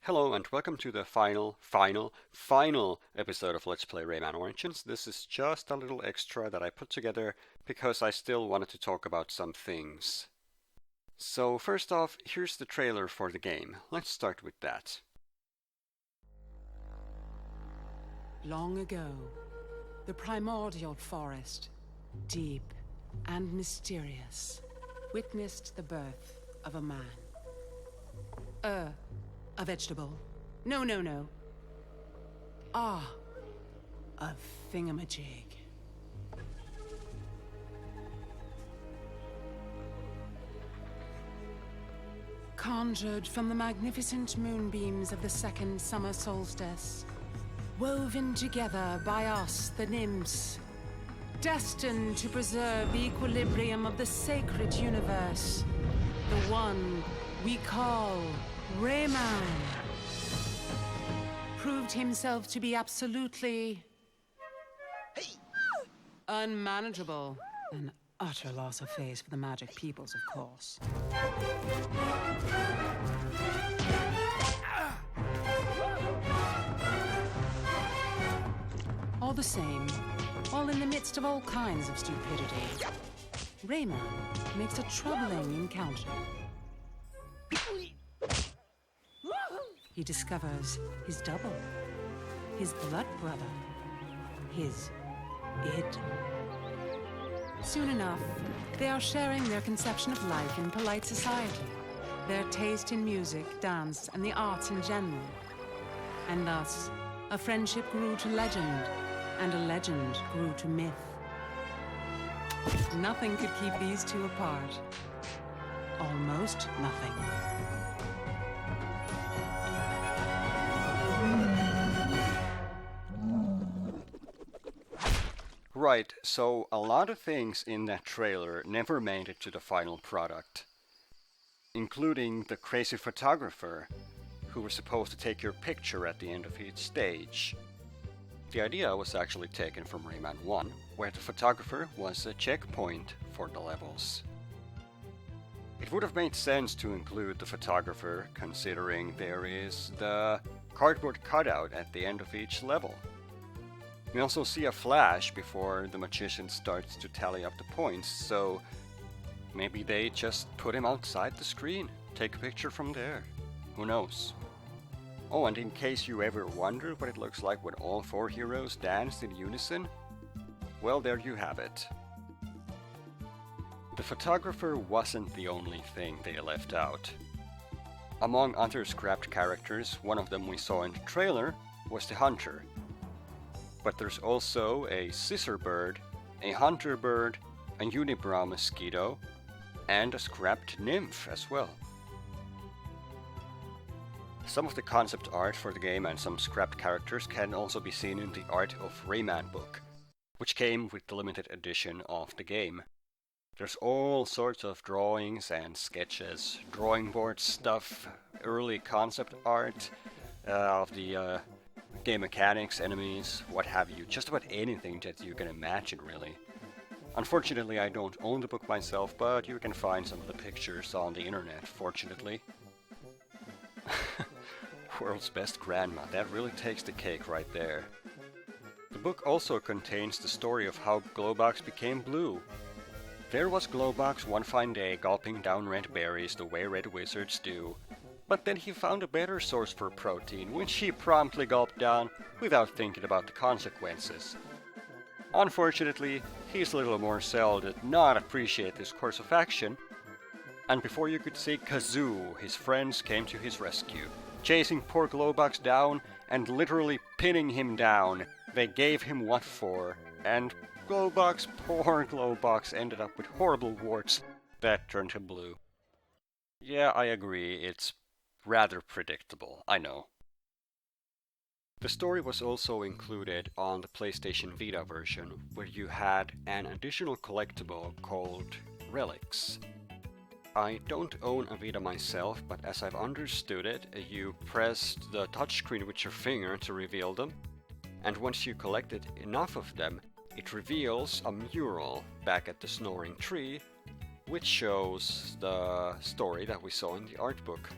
Hello and welcome to the final episode of Let's Play Rayman Origins. This is just a little extra that I put together because I still wanted to talk about some things. So first off, here's the trailer for the game. Let's start with that. Long ago, the primordial forest, deep and mysterious, witnessed the birth of a man. A vegetable. No. A thingamajig. Conjured from the magnificent moonbeams of the second summer solstice, woven together by us, the nymphs, destined to preserve the equilibrium of the sacred universe, the one we call Rayman, proved himself to be absolutely unmanageable. An utter loss of face for the magic peoples, of course. All the same, all in the midst of all kinds of stupidity, Rayman makes a troubling encounter. He discovers his double, his blood brother, his id. Soon enough, they are sharing their conception of life in polite society, their taste in music, dance, and the arts in general. And thus, a friendship grew to legend, and a legend grew to myth. Nothing could keep these two apart. Almost nothing. Right, so a lot of things in that trailer never made it to the final product, including the crazy photographer who was supposed to take your picture at the end of each stage. The idea was actually taken from Rayman 1, where the photographer was a checkpoint for the levels. It would have made sense to include the photographer, considering there is the cardboard cutout at the end of each level. We also see a flash before the magician starts to tally up the points, so maybe they just put him outside the screen, take a picture from there. Who knows? Oh, and in case you ever wonder what it looks like when all four heroes dance in unison, well, there you have it. The photographer wasn't the only thing they left out. Among other scrapped characters, one of them we saw in the trailer was the hunter. But there's also a scissor bird, a hunter bird, a unibrow mosquito, and a scrapped nymph as well. Some of the concept art for the game and some scrapped characters can also be seen in the Art of Rayman book, which came with the limited edition of the game. There's all sorts of drawings and sketches, drawing board stuff, early concept art of the game mechanics, enemies, what have you, just about anything that you can imagine, really. Unfortunately, I don't own the book myself, but you can find some of the pictures on the internet, fortunately. World's best grandma, that really takes the cake right there. The book also contains the story of how Glowbox became blue. There was Glowbox one fine day gulping down red berries the way red wizards do. But then he found a better source for protein, which he promptly gulped down without thinking about the consequences. Unfortunately, his little Morcel did not appreciate this course of action, and before you could say kazoo, his friends came to his rescue. Chasing poor Glowbox down and literally pinning him down, they gave him what for, and Glowbox, poor Glowbox, ended up with horrible warts that turned him blue. Yeah, I agree, it's rather predictable, I know. The story was also included on the PlayStation Vita version, where you had an additional collectible called Relics. I don't own a Vita myself, but as I've understood it, you pressed the touchscreen with your finger to reveal them, and once you collected enough of them, it reveals a mural back at the Snoring Tree, which shows the story that we saw in the art book.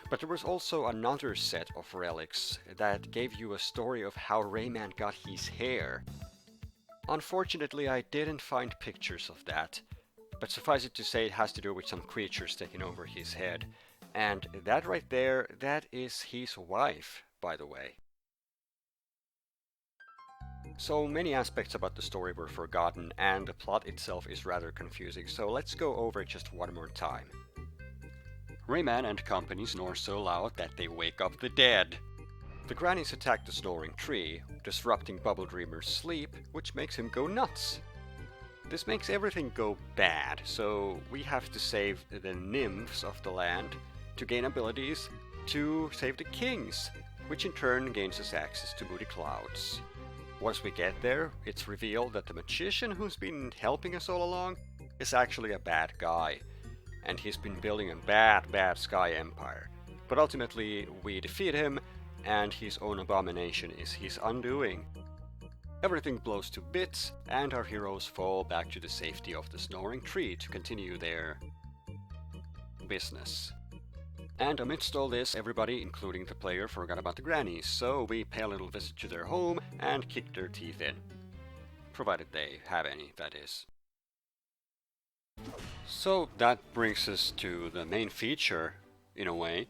But there was also another set of relics that gave you a story of how Rayman got his hair. Unfortunately, I didn't find pictures of that, but suffice it to say it has to do with some creatures taking over his head. And that right there, that is his wife, by the way. So many aspects about the story were forgotten, and the plot itself is rather confusing, so let's go over it just one more time. Rayman and company snore so loud that they wake up the dead. The grannies attack the snoring tree, disrupting Bubble Dreamer's sleep, which makes him go nuts. This makes everything go bad, so we have to save the nymphs of the land to gain abilities to save the kings, which in turn gains us access to Moody Clouds. Once we get there, it's revealed that the magician who's been helping us all along is actually a bad guy, and he's been building a bad sky empire. But ultimately, we defeat him, and his own abomination is his undoing. Everything blows to bits, and our heroes fall back to the safety of the snoring tree to continue their business. And amidst all this, everybody, including the player, forgot about the grannies, so we pay a little visit to their home and kick their teeth in. Provided they have any, that is. So that brings us to the main feature, in a way.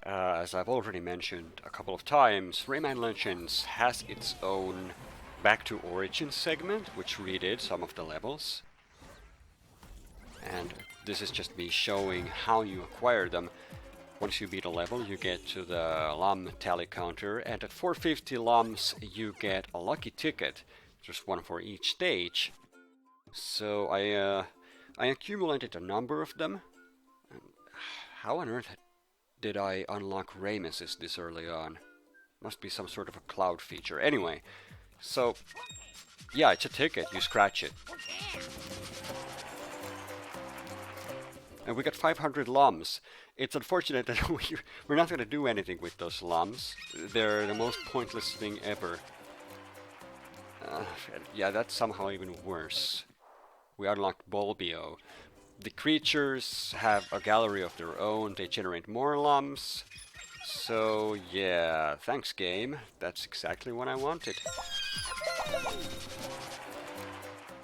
As I've already mentioned a couple of times, Rayman Legends has its own Back to Origin segment, which redid some of the levels. And this is just me showing how you acquire them. Once you beat a level, you get to the LUM tally counter, and at 450 LUMs you get a lucky ticket, just one for each stage. So I accumulated a number of them. How on earth did I unlock Raymus this early on? Must be some sort of a cloud feature. Anyway, so yeah, it's a ticket, you scratch it. And we got 500 LUMs. It's unfortunate that we're not going to do anything with those LUMs. They're the most pointless thing ever. Yeah, that's somehow even worse. We unlocked Bulbio. The creatures have a gallery of their own, they generate more LUMs. So yeah, thanks game, that's exactly what I wanted.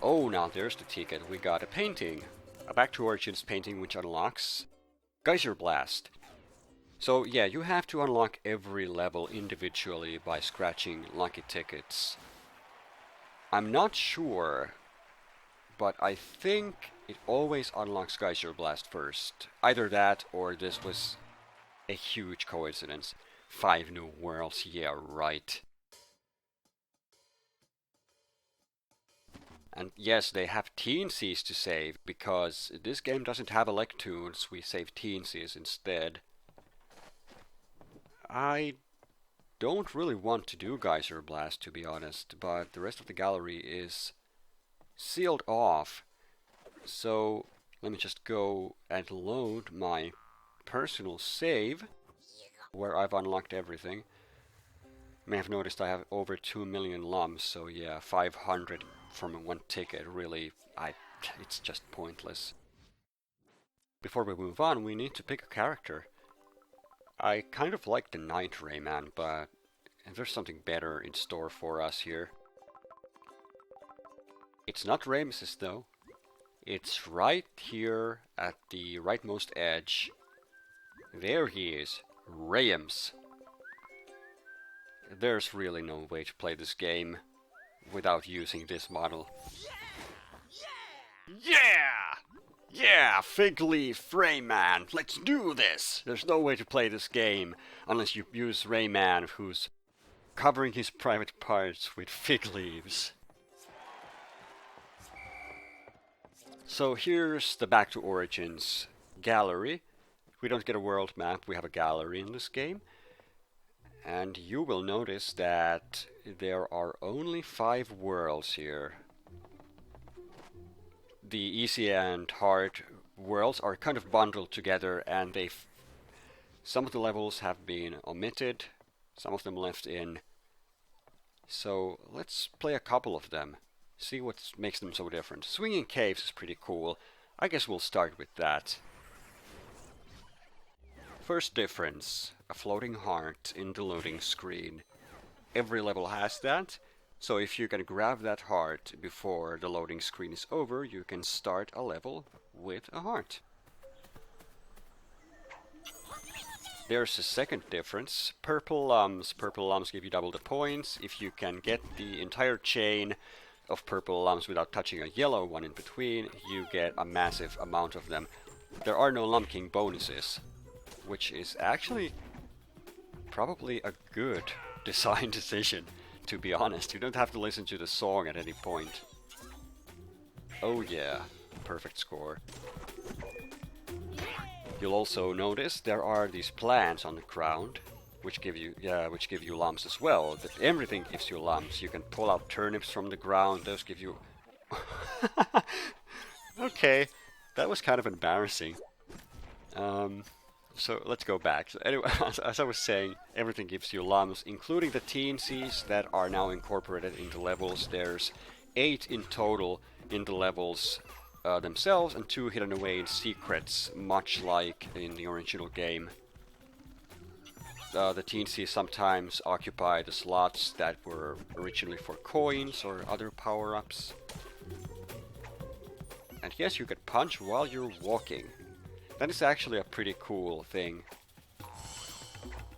Oh, now there's the ticket, we got a painting. A Back to Origins painting which unlocks Geyser Blast. So yeah, you have to unlock every level individually by scratching lucky tickets. I'm not sure, but I think it always unlocks Geyser Blast first. Either that, or this was a huge coincidence. 5 new worlds, yeah, right. And yes, they have teensies to save, because this game doesn't have Electoons, we save teensies instead. I don't really want to do Geyser Blast, to be honest, but the rest of the gallery is sealed off. So let me just go and load my personal save, where I've unlocked everything. You may have noticed I have over 2 million LUMs, so yeah, 500 from one ticket, really, it's just pointless. Before we move on, we need to pick a character. I kind of like the Knight Rayman, but there's something better in store for us here. It's not Raymus though. It's right here at the rightmost edge. There he is, Raymus. There's really no way to play this game without using this model. Yeah! Yeah, Fig Leaf Rayman, let's do this! There's no way to play this game unless you use Rayman, who's covering his private parts with fig leaves. So here's the Back to Origins gallery. We don't get a world map, we have a gallery in this game. And you will notice that there are only 5 worlds here. The easy and hard worlds are kind of bundled together, and some of the levels have been omitted, some of them left in. So let's play a couple of them, see what makes them so different. Swinging Caves is pretty cool. I guess we'll start with that. First difference, a floating heart in the loading screen. Every level has that, so if you can grab that heart before the loading screen is over, you can start a level with a heart. There's a second difference, purple lums. Purple lums give you double the points. If you can get the entire chain of purple lums without touching a yellow one in between, you get a massive amount of them. There are no Lum King bonuses, which is actually probably a good design decision, to be honest. You don't have to listen to the song at any point. Oh yeah, perfect score. You'll also notice there are these plants on the ground, which give you lums as well. But everything gives you lums. You can pull out turnips from the ground. Those give you. Okay, that was kind of embarrassing. So let's go back. So anyway, as I was saying, everything gives you lums, including the TNCs that are now incorporated into levels. There's 8 in total in the levels themselves, and 2 hidden away in secrets, much like in the original game. The TNCs sometimes occupy the slots that were originally for coins or other power-ups. And yes, you can punch while you're walking. That is actually a pretty cool thing.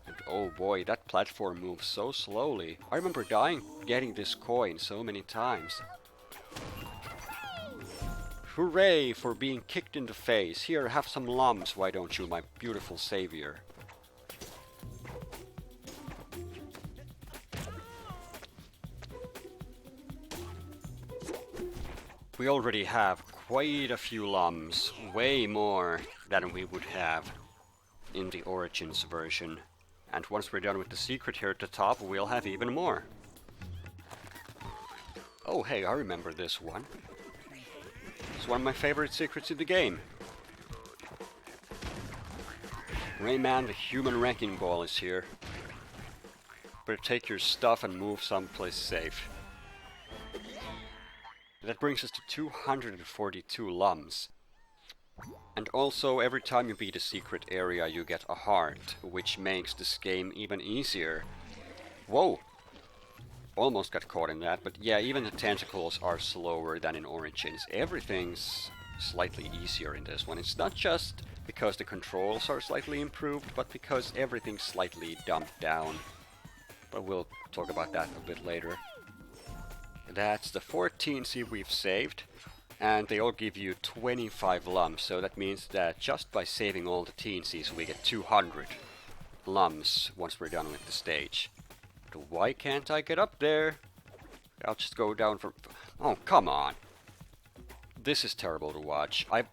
And oh boy, that platform moves so slowly. I remember getting this coin so many times. Hooray for being kicked in the face. Here, have some lums, why don't you, my beautiful savior. We already have quite a few lums, way more than we would have in the Origins version. And once we're done with the secret here at the top, we'll have even more. Oh hey, I remember this one. It's one of my favorite secrets in the game. Rayman the Human Wrecking Ball is here. Better take your stuff and move someplace safe. That brings us to 242 lums. And also, every time you beat a secret area, you get a heart, which makes this game even easier. Whoa! Almost got caught in that, but yeah, even the tentacles are slower than in Origins. Everything's slightly easier in this one. It's not just because the controls are slightly improved, but because everything's slightly dumbed down. But we'll talk about that a bit later. That's the 14C we've saved, and they all give you 25 lums, so that means that just by saving all the TNCs we get 200 lums once we're done with the stage. But why can't I get up there? I'll just go down from... Oh, come on! This is terrible to watch. I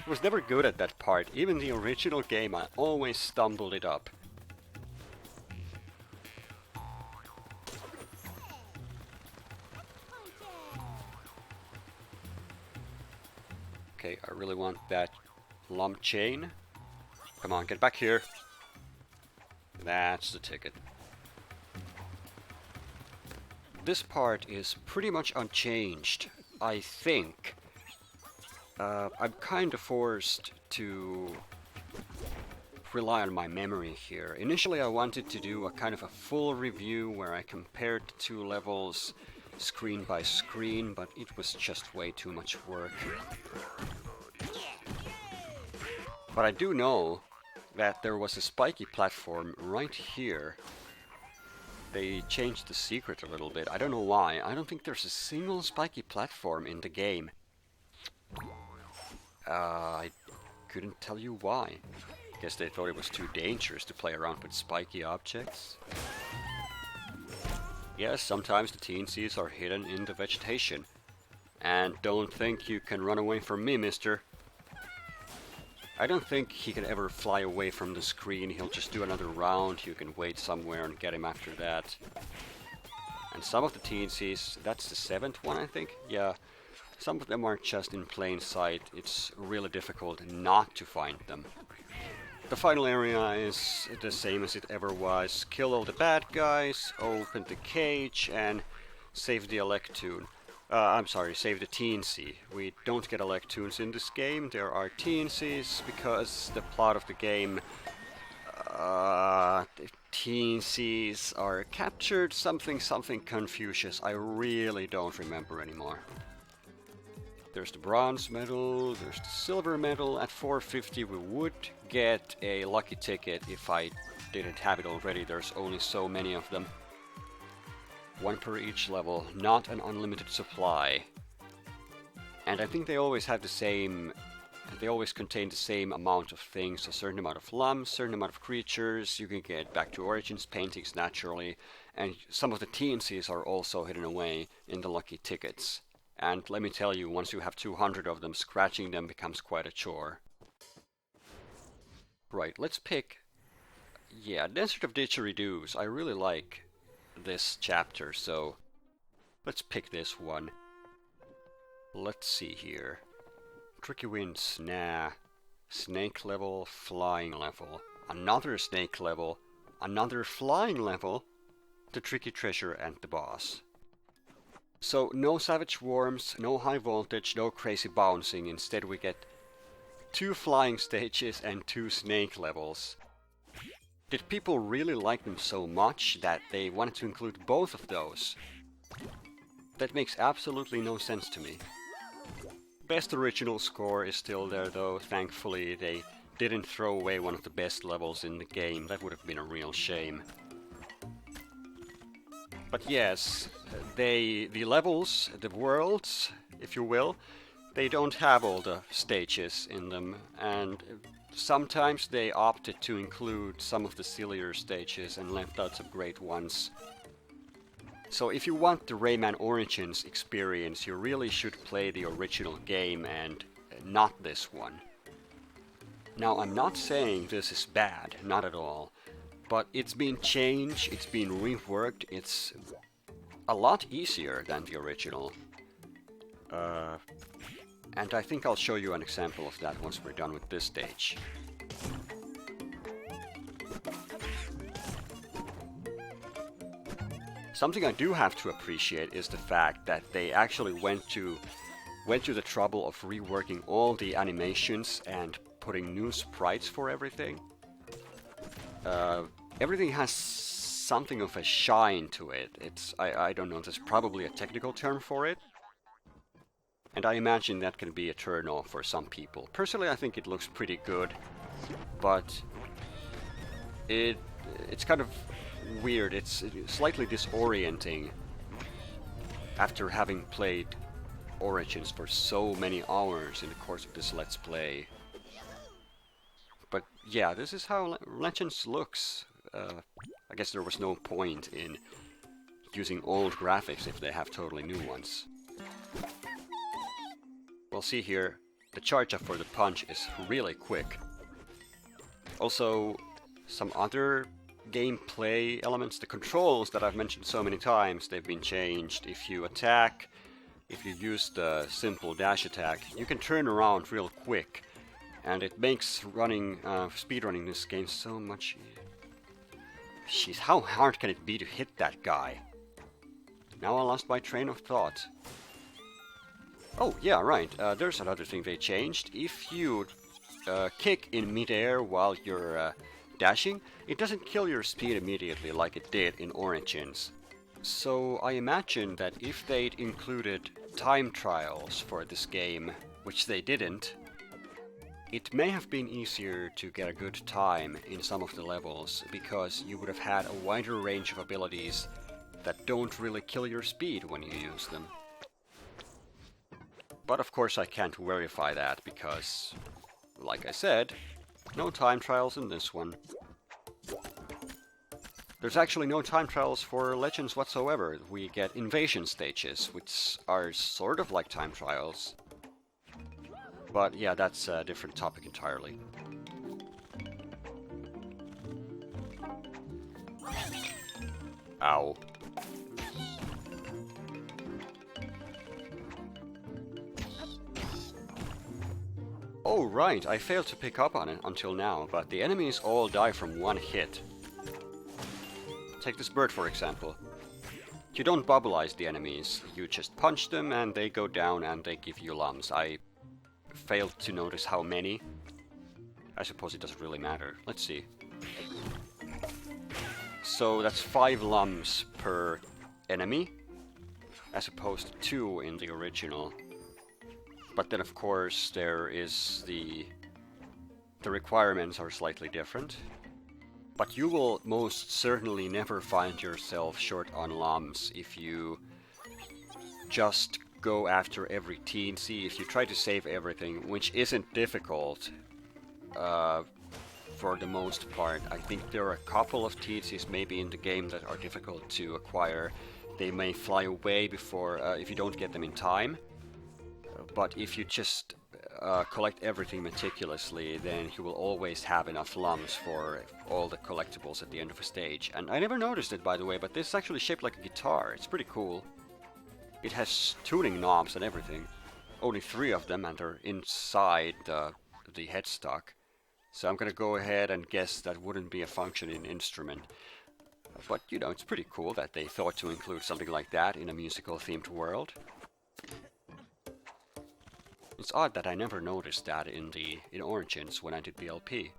was never good at that part. Even the original game, I always stumbled it up. Okay, I really want that lum chain. Come on, get back here. That's the ticket. This part is pretty much unchanged, I think. I'm kind of forced to rely on my memory here. Initially I wanted to do a kind of a full review where I compared the 2 levels screen by screen, but it was just way too much work. But I do know that there was a spiky platform right here. They changed the secret a little bit. I don't know why. I don't think there's a single spiky platform in the game. I couldn't tell you why. Guess they thought it was too dangerous to play around with spiky objects. Yes, sometimes the TNCs are hidden in the vegetation. And don't think you can run away from me, mister. I don't think he can ever fly away from the screen. He'll just do another round. You can wait somewhere and get him after that. And some of the TNCs, that's the 7th one, I think? Yeah. Some of them are just in plain sight. It's really difficult not to find them. The final area is the same as it ever was. Kill all the bad guys, open the cage, and save the Electoon. I'm sorry, save the teensy. We don't get electoons in this game. There are teensies because the plot of the game, the teensies are captured something Confucius. I really don't remember anymore. There's the bronze medal, there's the silver medal. At 450 we would get a lucky ticket if I didn't have it already. There's only so many of them. One per each level, not an unlimited supply. And I think they always have the same, they always contain the same amount of things, a certain amount of lumps, certain amount of creatures. You can get back to Origins paintings naturally, and some of the TNCs are also hidden away in the lucky tickets. And let me tell you, once you have 200 of them, scratching them becomes quite a chore. Right, let's pick, yeah, Desert of Didgeridoos. I really like this chapter, so let's pick this one. Let's see here. Tricky Winds, nah. Snake level, flying level. Another snake level, another flying level, the tricky treasure and the boss. So no savage worms, no high voltage, no crazy bouncing. Instead we get 2 flying stages and 2 snake levels. Did people really like them so much that they wanted to include both of those? That makes absolutely no sense to me. Best original score is still there though. Thankfully they didn't throw away one of the best levels in the game. That would have been a real shame. But yes, the levels, the worlds, if you will, they don't have all the stages in them, and sometimes they opted to include some of the sillier stages and left out some great ones. So if you want the Rayman Origins experience, you really should play the original game and not this one. Now, I'm not saying this is bad, not at all, but it's been changed, it's been reworked, it's a lot easier than the original. And I think I'll show you an example of that once we're done with this stage. Something I do have to appreciate is the fact that they actually went to the trouble of reworking all the animations and putting new sprites for everything. Everything has something of a shine to it. I don't know, there's probably a technical term for it. And I imagine that can be a turn off for some people. Personally, I think it looks pretty good, but it's kind of weird. It's slightly disorienting after having played Origins for so many hours in the course of this Let's Play. But yeah, this is how Legends looks. I guess there was no point in using old graphics if they have totally new ones. We'll see here, the charge up for the punch is really quick. Also, some other gameplay elements, the controls that I've mentioned so many times, they've been changed. If you attack, if you use the simple dash attack, you can turn around real quick. And it makes speedrunning this game so much... Jeez, how hard can it be to hit that guy? Now I lost my train of thought. Oh, yeah, right. There's another thing they changed. If you kick in midair while you're dashing, it doesn't kill your speed immediately like it did in Origins. So I imagine that if they'd included time trials for this game, which they didn't, it may have been easier to get a good time in some of the levels, because you would have had a wider range of abilities that don't really kill your speed when you use them. But of course I can't verify that because, like I said, no time trials in this one. There's actually no time trials for Legends whatsoever. We get invasion stages, which are sort of like time trials. But yeah, that's a different topic entirely. Ow. Oh right, I failed to pick up on it until now, but the enemies all die from one hit. Take this bird for example. you don't bubbleize the enemies, you just punch them and they go down and they give you lumps. I failed to notice how many. I suppose it doesn't really matter. Let's see. So that's 5 lumps per enemy, as opposed to 2 in the original. But then of course there is the requirements are slightly different. But you will most certainly never find yourself short on lumps if you just go after every TNC, if you try to save everything, which isn't difficult for the most part. I think there are a couple of TNCs maybe in the game that are difficult to acquire. They may fly away before if you don't get them in time. But if you just collect everything meticulously, then you will always have enough lumps for all the collectibles at the end of a stage. And I never noticed it, by the way, but this is actually shaped like a guitar. It's pretty cool. It has tuning knobs and everything. Only 3 of them, and they're inside the headstock. So I'm gonna go ahead and guess that wouldn't be a functioning instrument. But, you know, it's pretty cool that they thought to include something like that in a musical-themed world. It's odd that I never noticed that in Origins when I did the LP.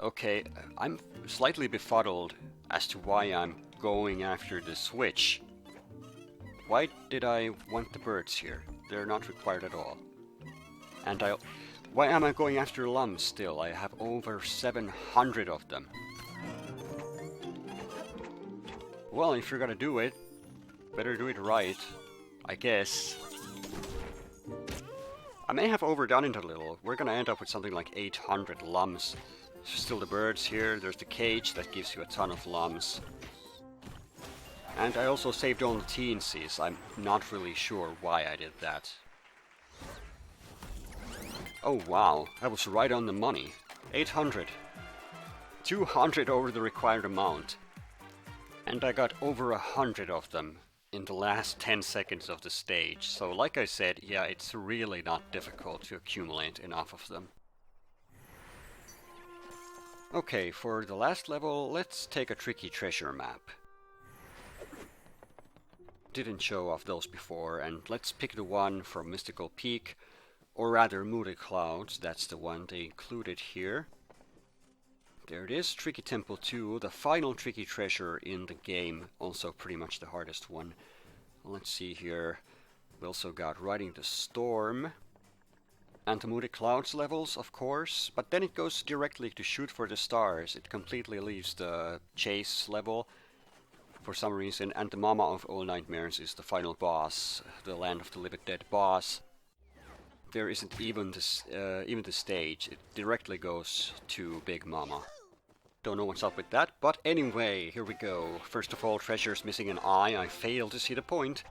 Okay, I'm slightly befuddled as to why I'm going after the switch. Why did I want the birds here? They're not required at all. And why am I going after lumps still? I have over 700 of them. Well, if you're gonna do it, better do it right, I guess. I may have overdone it a little. We're gonna end up with something like 800 lumps. There's still the birds here, there's the cage that gives you a ton of lumps. And I also saved all the TNCs. I'm not really sure why I did that. Oh wow, I was right on the money. 800. 200 over the required amount. And I got over 100 of them in the last 10 seconds of the stage. So like I said, yeah, it's really not difficult to accumulate enough of them. Okay, for the last level, let's take a tricky treasure map. Didn't show off those before, and let's pick the one from Mystical Peak, or rather Moody Clouds. That's the one they included here. There it is, Tricky Temple 2, the final tricky treasure in the game, also pretty much the hardest one. Let's see here, we also got Riding the Storm, and the Moody Clouds levels, of course, but then it goes directly to Shoot for the Stars. It completely leaves the chase level for some reason, and the Mama of All Nightmares is the final boss, the Land of the Living Dead boss. There isn't even the stage, it directly goes to Big Mama. Don't know what's up with that, but anyway, here we go. First of all, treasure's missing an eye, I failed to see the point.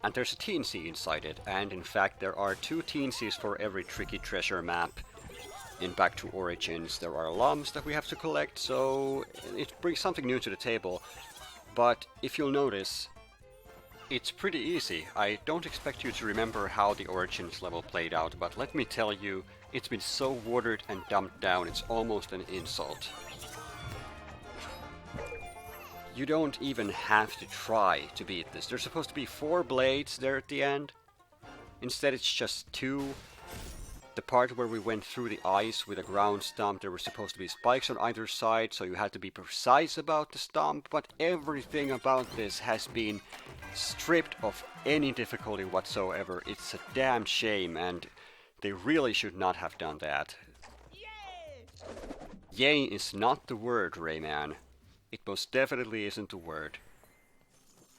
And there's a TNC inside it, and in fact there are 2 TNCs for every tricky treasure map. In Back to Origins there are lumps that we have to collect, so it brings something new to the table. But if you'll notice, it's pretty easy. I don't expect you to remember how the Origins level played out, but let me tell you, it's been so watered and dumbed down, it's almost an insult. You don't even have to try to beat this. There's supposed to be 4 blades there at the end. Instead it's just 2. The part where we went through the ice with a ground stomp, there were supposed to be spikes on either side, so you had to be precise about the stomp, but everything about this has been stripped of any difficulty whatsoever. It's a damn shame, and they really should not have done that. Yay is not the word, Rayman. It most definitely isn't the word.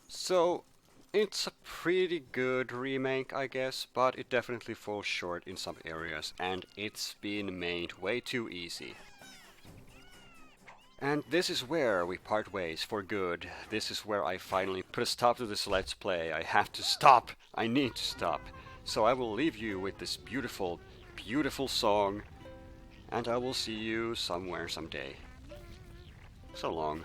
So, it's a pretty good remake, I guess, but it definitely falls short in some areas, and it's been made way too easy. And this is where we part ways for good. This is where I finally put a stop to this Let's Play. I have to stop! I need to stop! So I will leave you with this beautiful, beautiful song, and I will see you somewhere someday. So long.